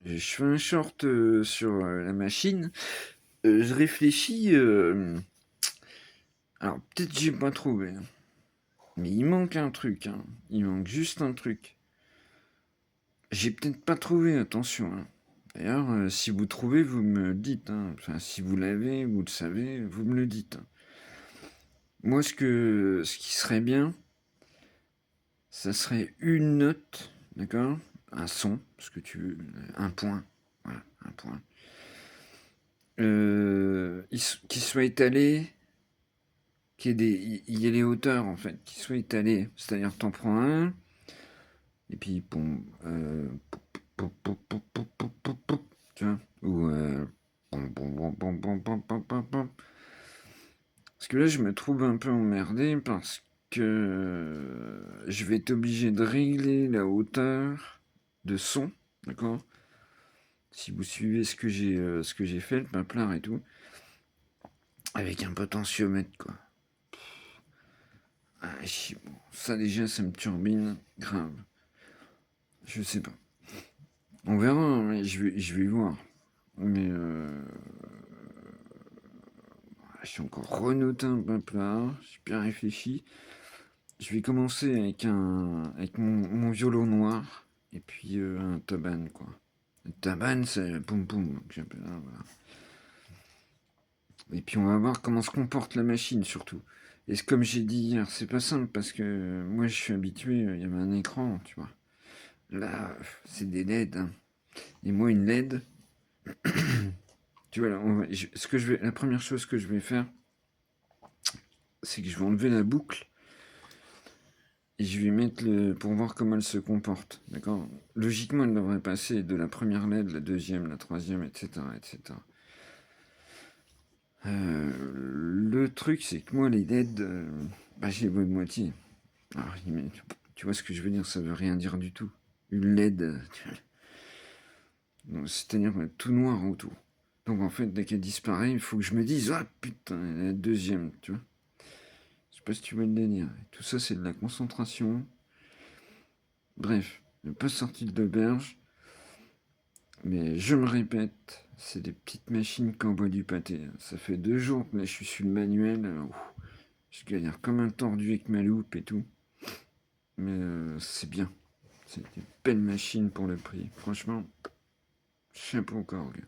Je fais un short sur la machine. Je réfléchis. Alors, peut-être que j'ai pas trouvé, hein. Mais il manque un truc, hein. Il manque juste un truc. J'ai peut-être pas trouvé, attention, hein. D'ailleurs, si vous trouvez, vous me le dites, hein. Enfin, si vous l'avez, vous le savez, vous me le dites, hein. Moi, ce qui serait bien, ça serait une note, d'accord? Un son, ce que tu veux, un point. Voilà, un point. Qui soit étalé, il y ait les hauteurs, en fait, qui soient étalées. C'est-à-dire, t'en prends un, et puis, bon, tu vois, ou parce que là, je me trouve un peu emmerdé parce que je vais être obligé de régler la hauteur de son, d'accord? Si vous suivez ce que j'ai fait, le paplard et tout, avec un potentiomètre, quoi. Ah, bon, ça déjà, ça me turbine, grave. Je sais pas. On verra, hein, je vais voir. Mais je suis encore renoté un paplard, j'ai bien réfléchi. Je vais commencer avec mon violon noir et puis un taban, quoi. Le taban, c'est poum poum que j'appelle, hein, voilà. Et puis on va voir comment se comporte la machine surtout. Et comme j'ai dit hier, c'est pas simple parce que moi je suis habitué, il y avait un écran, tu vois. Là, c'est des LED, hein. Et moi une LED, tu vois, là, la première chose que je vais faire, c'est que je vais enlever la boucle et je vais mettre pour voir comment elle se comporte, d'accord? Logiquement, elle devrait passer de la première LED, la deuxième, la troisième, etc., etc. Le truc, c'est que moi, les LED, je les vois de moitié. Alors, tu vois ce que je veux dire, ça veut rien dire du tout. Une LED, c'est-à-dire tout noir autour. Donc en fait, dès qu'elle disparaît, il faut que je me dise, ah putain, la deuxième, tu vois. Je sais pas si tu veux le délire. Tout ça, c'est de la concentration. Bref, je pas sorti de l'auberge. Mais je me répète, c'est des petites machines qui envoient du pâté. Ça fait 2 jours que là, je suis sur le manuel. Je galère comme un tordu avec ma loupe et tout. Mais c'est bien. C'est une belle machine pour le prix. Franchement, chapeau encore, gars.